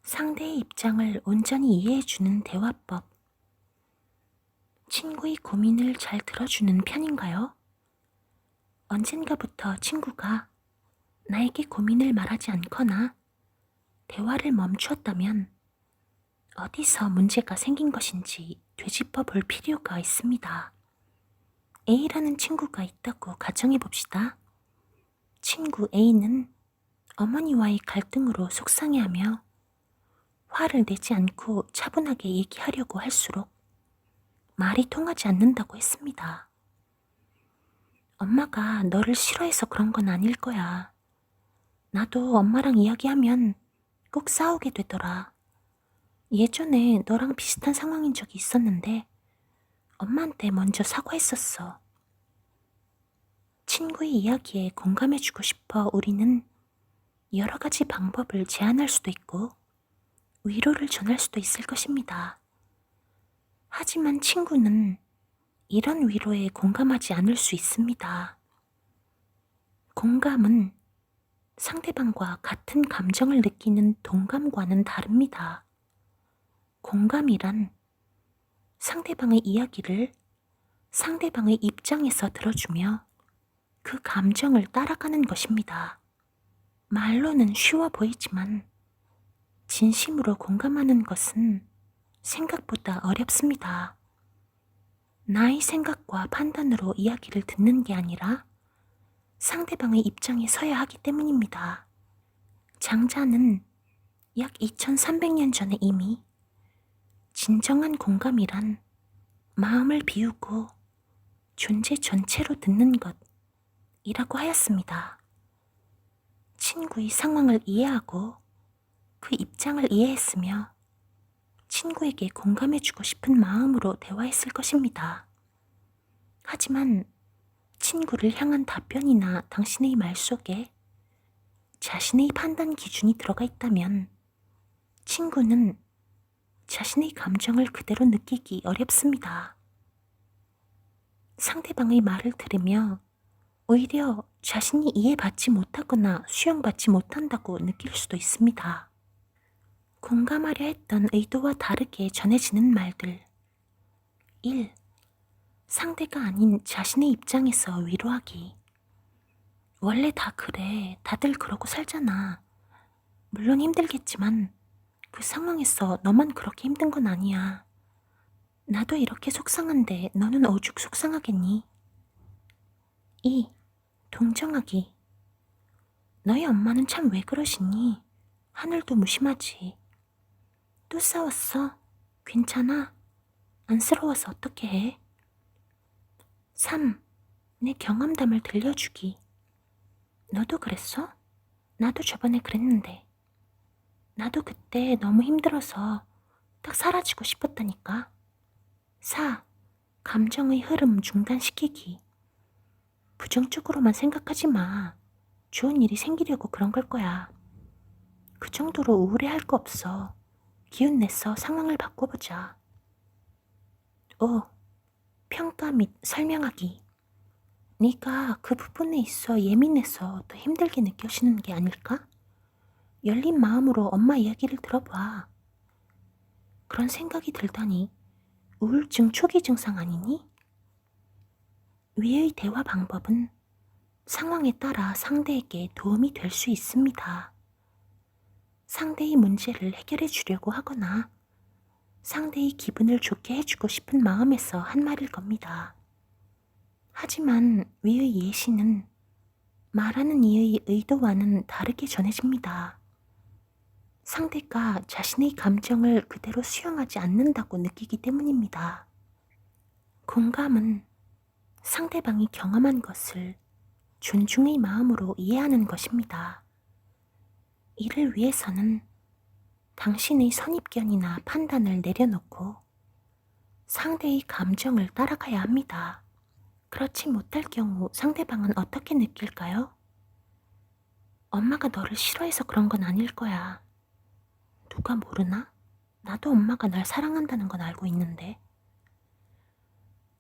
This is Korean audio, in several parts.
상대의 입장을 온전히 이해해주는 대화법. 친구의 고민을 잘 들어주는 편인가요? 언젠가부터 친구가 나에게 고민을 말하지 않거나 대화를 멈추었다면 어디서 문제가 생긴 것인지 되짚어 볼 필요가 있습니다. A라는 친구가 있다고 가정해 봅시다. 친구 A는 어머니와의 갈등으로 속상해하며 화를 내지 않고 차분하게 얘기하려고 할수록 말이 통하지 않는다고 했습니다. 엄마가 너를 싫어해서 그런 건 아닐 거야. 나도 엄마랑 이야기하면 꼭 싸우게 되더라. 예전에 너랑 비슷한 상황인 적이 있었는데 엄마한테 먼저 사과했었어. 친구의 이야기에 공감해주고 싶어 우리는 여러 가지 방법을 제안할 수도 있고 위로를 전할 수도 있을 것입니다. 하지만 친구는 이런 위로에 공감하지 않을 수 있습니다. 공감은 상대방과 같은 감정을 느끼는 동감과는 다릅니다. 공감이란 상대방의 이야기를 상대방의 입장에서 들어주며 그 감정을 따라가는 것입니다. 말로는 쉬워 보이지만 진심으로 공감하는 것은 생각보다 어렵습니다. 나의 생각과 판단으로 이야기를 듣는 게 아니라 상대방의 입장에 서야 하기 때문입니다. 장자는 약 2300년 전에 이미 진정한 공감이란 마음을 비우고 존재 전체로 듣는 것이라고 하였습니다. 친구의 상황을 이해하고 그 입장을 이해했으며 친구에게 공감해주고 싶은 마음으로 대화했을 것입니다. 하지만 친구를 향한 답변이나 당신의 말 속에 자신의 판단 기준이 들어가 있다면 친구는 자신의 감정을 그대로 느끼기 어렵습니다. 상대방의 말을 들으며 오히려 자신이 이해받지 못하거나 수용받지 못한다고 느낄 수도 있습니다. 공감하려 했던 의도와 다르게 전해지는 말들. 1. 상대가 아닌 자신의 입장에서 위로하기. 원래 다 그래. 다들 그러고 살잖아. 물론 힘들겠지만 그 상황에서 너만 그렇게 힘든 건 아니야. 나도 이렇게 속상한데 너는 오죽 속상하겠니? 2. 동정하기. 너희 엄마는 참 왜 그러시니? 하늘도 무심하지. 또 싸웠어? 괜찮아? 안쓰러워서 어떻게 해? 3. 내 경험담을 들려주기. 너도 그랬어? 나도 저번에 그랬는데. 나도 그때 너무 힘들어서 딱 사라지고 싶었다니까. 4. 감정의 흐름 중단시키기. 부정적으로만 생각하지 마. 좋은 일이 생기려고 그런 걸 거야. 그 정도로 우울해할 거 없어. 기운 내서 상황을 바꿔보자. 5. 평가 및 설명하기. 네가 그 부분에 있어 예민해서 더 힘들게 느껴지는 게 아닐까? 열린 마음으로 엄마 이야기를 들어봐. 그런 생각이 들다니 우울증 초기 증상 아니니? 위의 대화 방법은 상황에 따라 상대에게 도움이 될 수 있습니다. 상대의 문제를 해결해 주려고 하거나 상대의 기분을 좋게 해주고 싶은 마음에서 한 말일 겁니다. 하지만 위의 예시는 말하는 이의 의도와는 다르게 전해집니다. 상대가 자신의 감정을 그대로 수용하지 않는다고 느끼기 때문입니다. 공감은 상대방이 경험한 것을 존중의 마음으로 이해하는 것입니다. 이를 위해서는 당신의 선입견이나 판단을 내려놓고 상대의 감정을 따라가야 합니다. 그렇지 못할 경우 상대방은 어떻게 느낄까요? 엄마가 너를 싫어해서 그런 건 아닐 거야. 누가 모르나? 나도 엄마가 날 사랑한다는 건 알고 있는데.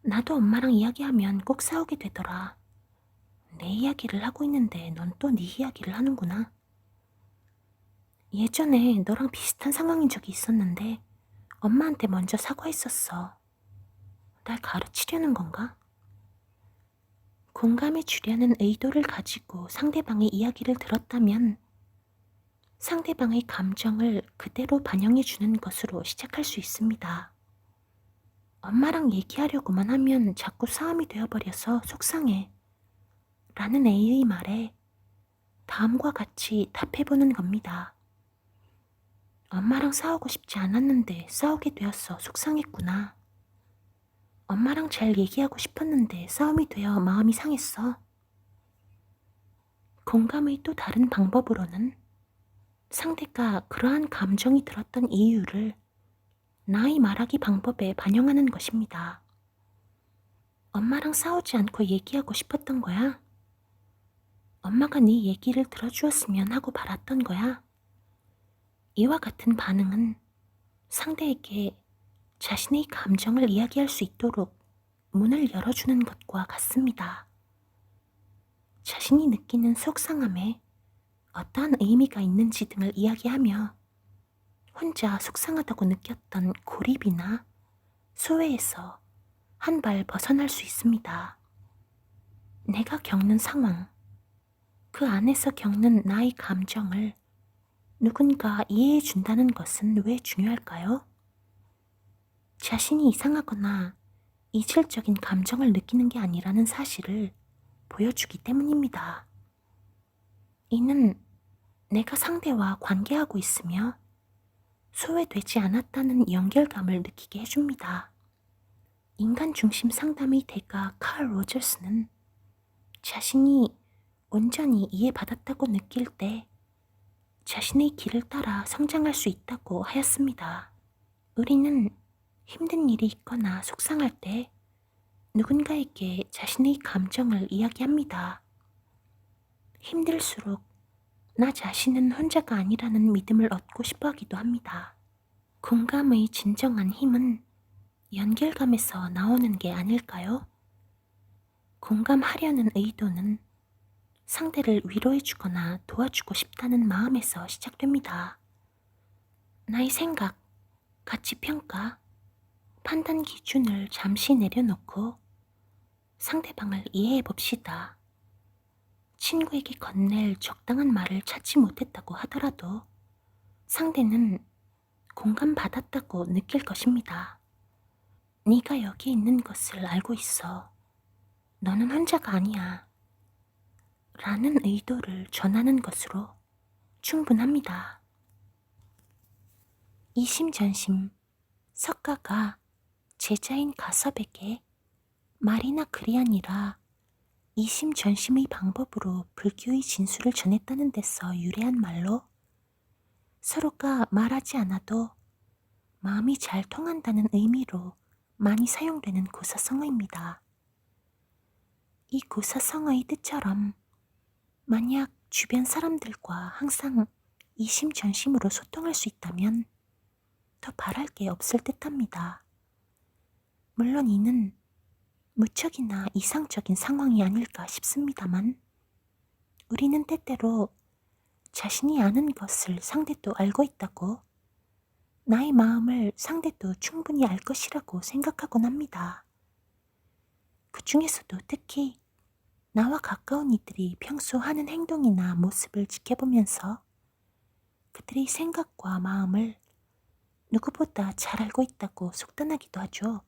나도 엄마랑 이야기하면 꼭 싸우게 되더라. 내 이야기를 하고 있는데 넌 또 네 이야기를 하는구나. 예전에 너랑 비슷한 상황인 적이 있었는데 엄마한테 먼저 사과했었어. 날 가르치려는 건가? 공감해 주려는 의도를 가지고 상대방의 이야기를 들었다면 상대방의 감정을 그대로 반영해 주는 것으로 시작할 수 있습니다. 엄마랑 얘기하려고만 하면 자꾸 싸움이 되어버려서 속상해. 라는 A의 말에 다음과 같이 답해보는 겁니다. 엄마랑 싸우고 싶지 않았는데 싸우게 되었어 속상했구나. 엄마랑 잘 얘기하고 싶었는데 싸움이 되어 마음이 상했어. 공감의 또 다른 방법으로는 상대가 그러한 감정이 들었던 이유를 나의 말하기 방법에 반영하는 것입니다. 엄마랑 싸우지 않고 얘기하고 싶었던 거야? 엄마가 네 얘기를 들어주었으면 하고 바랐던 거야? 이와 같은 반응은 상대에게 자신의 감정을 이야기할 수 있도록 문을 열어주는 것과 같습니다. 자신이 느끼는 속상함에 어떠한 의미가 있는지 등을 이야기하며 혼자 속상하다고 느꼈던 고립이나 소외에서 한 발 벗어날 수 있습니다. 내가 겪는 상황, 그 안에서 겪는 나의 감정을 누군가 이해해 준다는 것은 왜 중요할까요? 자신이 이상하거나 이질적인 감정을 느끼는 게 아니라는 사실을 보여주기 때문입니다. 이는 내가 상대와 관계하고 있으며 소외되지 않았다는 연결감을 느끼게 해줍니다. 인간 중심 상담의 대가 칼 로저스는 자신이 온전히 이해받았다고 느낄 때 자신의 길을 따라 성장할 수 있다고 하였습니다. 우리는 힘든 일이 있거나 속상할 때 누군가에게 자신의 감정을 이야기합니다. 힘들수록 나 자신은 혼자가 아니라는 믿음을 얻고 싶어 하기도 합니다. 공감의 진정한 힘은 연결감에서 나오는 게 아닐까요? 공감하려는 의도는 상대를 위로해주거나 도와주고 싶다는 마음에서 시작됩니다. 나의 생각, 가치평가, 판단 기준을 잠시 내려놓고 상대방을 이해해 봅시다. 친구에게 건넬 적당한 말을 찾지 못했다고 하더라도 상대는 공감받았다고 느낄 것입니다. 네가 여기 있는 것을 알고 있어. 너는 혼자가 아니야. 라는 의도를 전하는 것으로 충분합니다. 이심전심 석가가 제자인 가섭에게 말이나 글이 아니라 이심전심의 방법으로 불교의 진수를 전했다는 데서 유래한 말로 서로가 말하지 않아도 마음이 잘 통한다는 의미로 많이 사용되는 고사성어입니다. 이 고사성어의 뜻처럼 만약 주변 사람들과 항상 이심전심으로 소통할 수 있다면 더 바랄 게 없을 듯합니다. 물론 이는 무척이나 이상적인 상황이 아닐까 싶습니다만 우리는 때때로 자신이 아는 것을 상대도 알고 있다고 나의 마음을 상대도 충분히 알 것이라고 생각하곤 합니다. 그 중에서도 특히 나와 가까운 이들이 평소 하는 행동이나 모습을 지켜보면서 그들의 생각과 마음을 누구보다 잘 알고 있다고 속단하기도 하죠.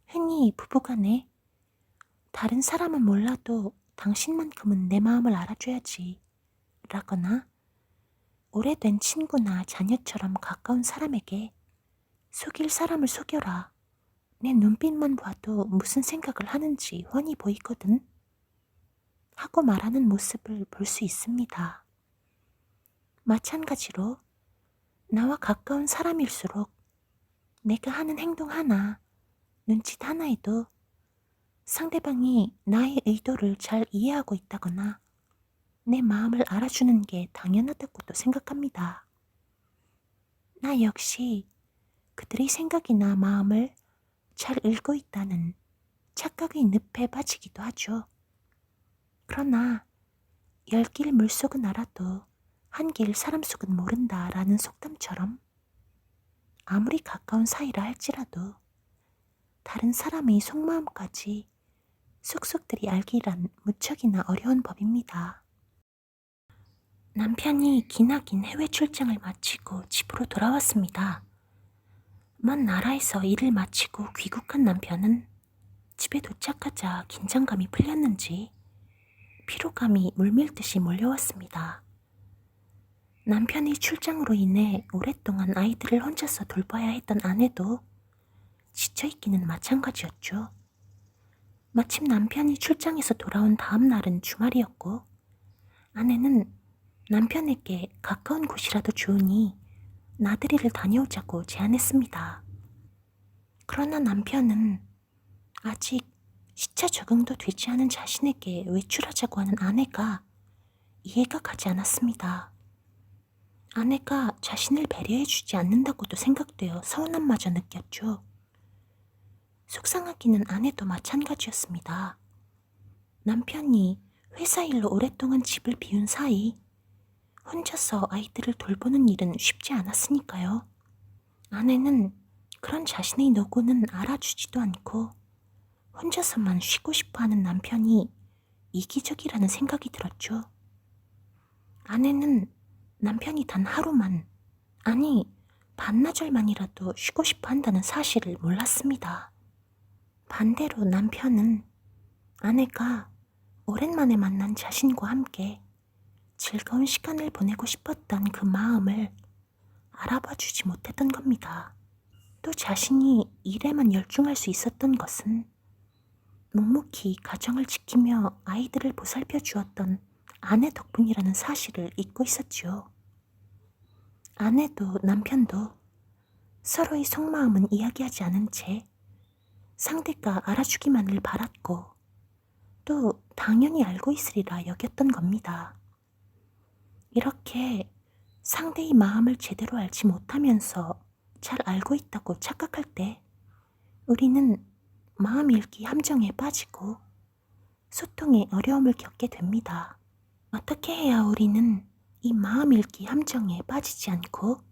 흔히 부부간에 다른 사람은 몰라도 당신만큼은 내 마음을 알아줘야지 라거나 오래된 친구나 자녀처럼 가까운 사람에게 속일 사람을 속여라. 내 눈빛만 봐도 무슨 생각을 하는지 훤히 보이거든. 하고 말하는 모습을 볼 수 있습니다. 마찬가지로 나와 가까운 사람일수록 내가 하는 행동 하나, 눈짓 하나에도 상대방이 나의 의도를 잘 이해하고 있다거나 내 마음을 알아주는 게 당연하다고도 생각합니다. 나 역시 그들의 생각이나 마음을 잘 읽고 있다는 착각의 늪에 빠지기도 하죠. 그러나 열길 물속은 알아도 한길 사람 속은 모른다라는 속담처럼 아무리 가까운 사이라 할지라도 다른 사람의 속마음까지 속속들이 알기란 무척이나 어려운 법입니다. 남편이 기나긴 해외 출장을 마치고 집으로 돌아왔습니다. 먼 나라에서 일을 마치고 귀국한 남편은 집에 도착하자 긴장감이 풀렸는지 피로감이 물밀듯이 몰려왔습니다. 남편의 출장으로 인해 오랫동안 아이들을 혼자서 돌봐야 했던 아내도 지쳐있기는 마찬가지였죠. 마침 남편이 출장에서 돌아온 다음 날은 주말이었고 아내는 남편에게 가까운 곳이라도 좋으니 나들이를 다녀오자고 제안했습니다. 그러나 남편은 아직 시차 적응도 되지 않은 자신에게 외출하자고 하는 아내가 이해가 가지 않았습니다. 아내가 자신을 배려해주지 않는다고도 생각되어 서운함마저 느꼈죠. 속상하기는 아내도 마찬가지였습니다. 남편이 회사 일로 오랫동안 집을 비운 사이 혼자서 아이들을 돌보는 일은 쉽지 않았으니까요. 아내는 그런 자신의 노고는 알아주지도 않고 혼자서만 쉬고 싶어하는 남편이 이기적이라는 생각이 들었죠. 아내는 남편이 단 하루만, 아니 반나절만이라도 쉬고 싶어 한다는 사실을 몰랐습니다. 반대로 남편은 아내가 오랜만에 만난 자신과 함께 즐거운 시간을 보내고 싶었던 그 마음을 알아봐 주지 못했던 겁니다. 또 자신이 일에만 열중할 수 있었던 것은 묵묵히 가정을 지키며 아이들을 보살펴 주었던 아내 덕분이라는 사실을 잊고 있었지요. 아내도 남편도 서로의 속마음은 이야기하지 않은 채 상대가 알아주기만을 바랐고 또 당연히 알고 있으리라 여겼던 겁니다. 이렇게 상대의 마음을 제대로 알지 못하면서 잘 알고 있다고 착각할 때 우리는 마음 읽기 함정에 빠지고 소통에 어려움을 겪게 됩니다. 어떻게 해야 우리는 이 마음 읽기 함정에 빠지지 않고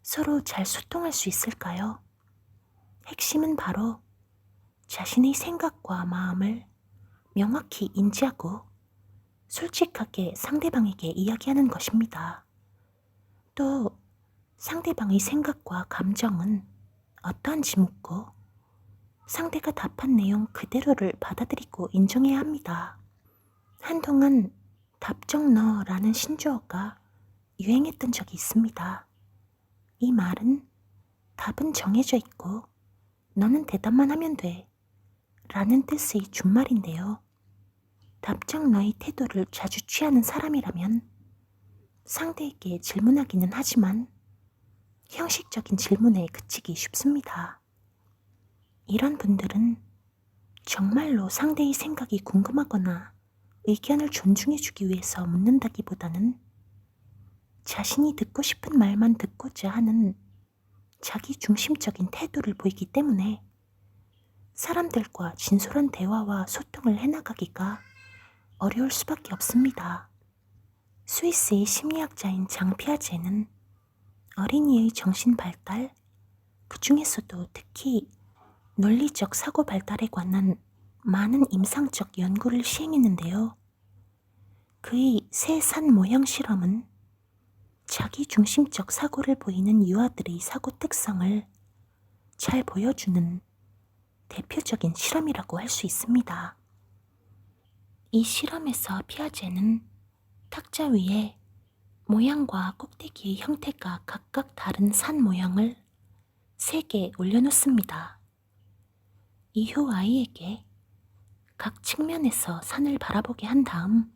서로 잘 소통할 수 있을까요? 핵심은 바로 자신의 생각과 마음을 명확히 인지하고 솔직하게 상대방에게 이야기하는 것입니다. 또 상대방의 생각과 감정은 어떠한지 묻고 상대가 답한 내용 그대로를 받아들이고 인정해야 합니다. 한동안 답정너라는 신조어가 유행했던 적이 있습니다. 이 말은 답은 정해져 있고 너는 대답만 하면 돼 라는 뜻의 준말인데요. 답정너의 태도를 자주 취하는 사람이라면 상대에게 질문하기는 하지만 형식적인 질문에 그치기 쉽습니다. 이런 분들은 정말로 상대의 생각이 궁금하거나 의견을 존중해주기 위해서 묻는다기보다는 자신이 듣고 싶은 말만 듣고자 하는 자기 중심적인 태도를 보이기 때문에 사람들과 진솔한 대화와 소통을 해나가기가 어려울 수밖에 없습니다. 스위스의 심리학자인 장 피아제는 어린이의 정신 발달, 그 중에서도 특히 논리적 사고 발달에 관한 많은 임상적 연구를 시행했는데요. 그의 새 산 모형 실험은 자기 중심적 사고를 보이는 유아들의 사고 특성을 잘 보여주는 대표적인 실험이라고 할 수 있습니다. 이 실험에서 피아제는 탁자 위에 모양과 꼭대기의 형태가 각각 다른 산 모형을 3개 올려놓습니다. 이후 아이에게 각 측면에서 산을 바라보게 한 다음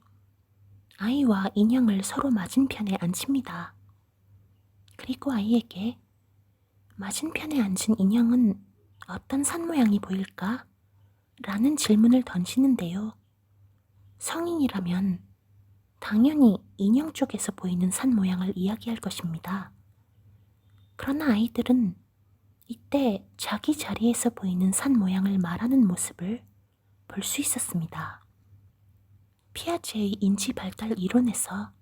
아이와 인형을 서로 맞은편에 앉힙니다. 그리고 아이에게 맞은편에 앉은 인형은 어떤 산 모양이 보일까? 라는 질문을 던지는데요. 성인이라면 당연히 인형 쪽에서 보이는 산 모양을 이야기할 것입니다. 그러나 아이들은 이때 자기 자리에서 보이는 산 모양을 말하는 모습을 볼 수 있었습니다. 피아제의 인지 발달 이론에서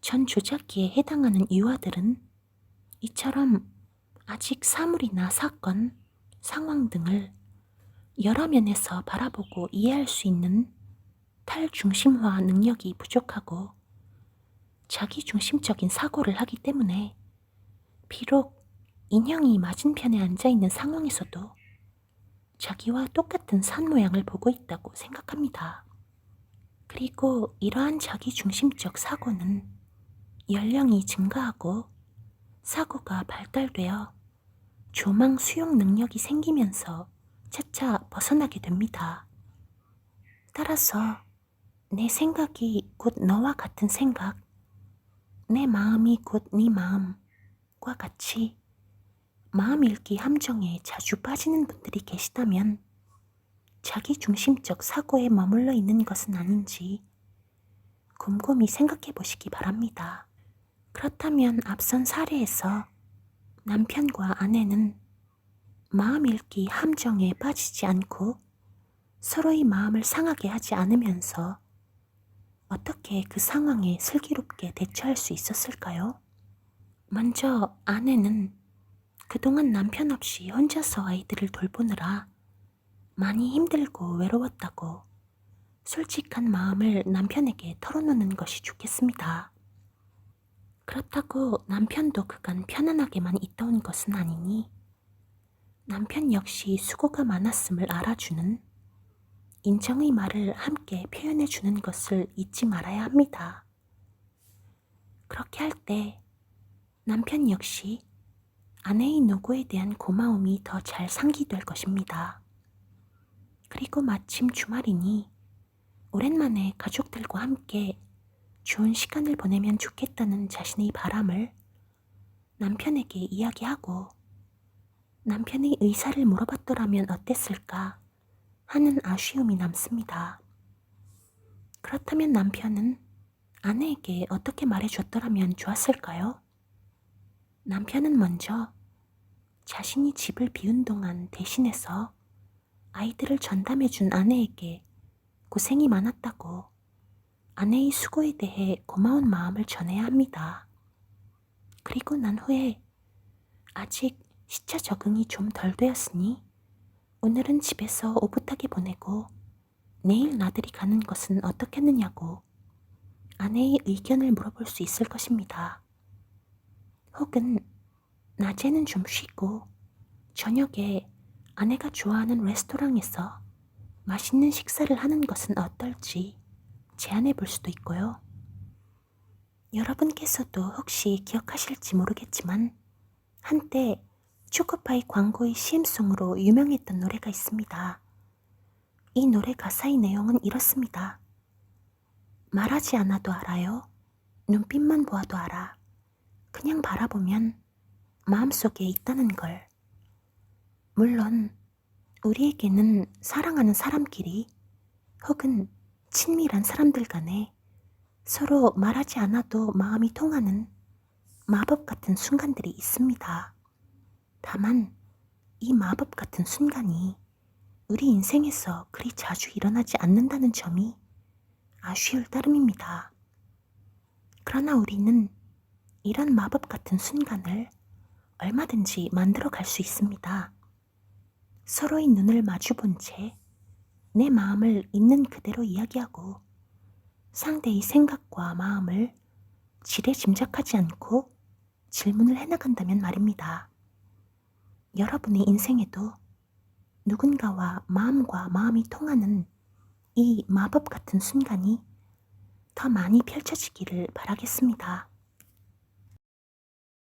전 조작기에 해당하는 유아들은 이처럼 아직 사물이나 사건, 상황 등을 여러 면에서 바라보고 이해할 수 있는 탈중심화 능력이 부족하고 자기중심적인 사고를 하기 때문에 비록 인형이 맞은편에 앉아있는 상황에서도 자기와 똑같은 산 모양을 보고 있다고 생각합니다. 그리고 이러한 자기중심적 사고는 연령이 증가하고 사고가 발달되어 조망 수용 능력이 생기면서 차차 벗어나게 됩니다. 따라서 내 생각이 곧 너와 같은 생각, 내 마음이 곧 네 마음과 같이 마음 읽기 함정에 자주 빠지는 분들이 계시다면 자기중심적 사고에 머물러 있는 것은 아닌지 곰곰이 생각해 보시기 바랍니다. 그렇다면 앞선 사례에서 남편과 아내는 마음 읽기 함정에 빠지지 않고 서로의 마음을 상하게 하지 않으면서 어떻게 그 상황에 슬기롭게 대처할 수 있었을까요? 먼저 아내는 그동안 남편 없이 혼자서 아이들을 돌보느라 많이 힘들고 외로웠다고 솔직한 마음을 남편에게 털어놓는 것이 좋겠습니다. 그렇다고 남편도 그간 편안하게만 있다 온 것은 아니니 남편 역시 수고가 많았음을 알아주는 인정의 말을 함께 표현해 주는 것을 잊지 말아야 합니다. 그렇게 할 때 남편 역시 아내의 노고에 대한 고마움이 더 잘 상기될 것입니다. 그리고 마침 주말이니 오랜만에 가족들과 함께 좋은 시간을 보내면 좋겠다는 자신의 바람을 남편에게 이야기하고 남편의 의사를 물어봤더라면 어땠을까 하는 아쉬움이 남습니다. 그렇다면 남편은 아내에게 어떻게 말해줬더라면 좋았을까요? 남편은 먼저 자신이 집을 비운 동안 대신해서 아이들을 전담해준 아내에게 고생이 많았다고 아내의 수고에 대해 고마운 마음을 전해야 합니다. 그리고 난 후에 아직 시차 적응이 좀 덜 되었으니 오늘은 집에서 오붓하게 보내고 내일 나들이 가는 것은 어떻겠느냐고 아내의 의견을 물어볼 수 있을 것입니다. 혹은 낮에는 좀 쉬고 저녁에 아내가 좋아하는 레스토랑에서 맛있는 식사를 하는 것은 어떨지 제안해 볼 수도 있고요. 여러분께서도 혹시 기억하실지 모르겠지만 한때 초코파이 광고의 CM송으로 유명했던 노래가 있습니다. 이 노래 가사의 내용은 이렇습니다. 말하지 않아도 알아요. 눈빛만 보아도 알아. 그냥 바라보면 마음속에 있다는 걸. 물론 우리에게는 사랑하는 사람끼리 혹은 친밀한 사람들 간에 서로 말하지 않아도 마음이 통하는 마법 같은 순간들이 있습니다. 다만 이 마법 같은 순간이 우리 인생에서 그리 자주 일어나지 않는다는 점이 아쉬울 따름입니다. 그러나 우리는 이런 마법 같은 순간을 얼마든지 만들어 갈 수 있습니다. 서로의 눈을 마주 본 채 내 마음을 있는 그대로 이야기하고 상대의 생각과 마음을 지레 짐작하지 않고 질문을 해나간다면 말입니다. 여러분의 인생에도 누군가와 마음과 마음이 통하는 이 마법 같은 순간이 더 많이 펼쳐지기를 바라겠습니다.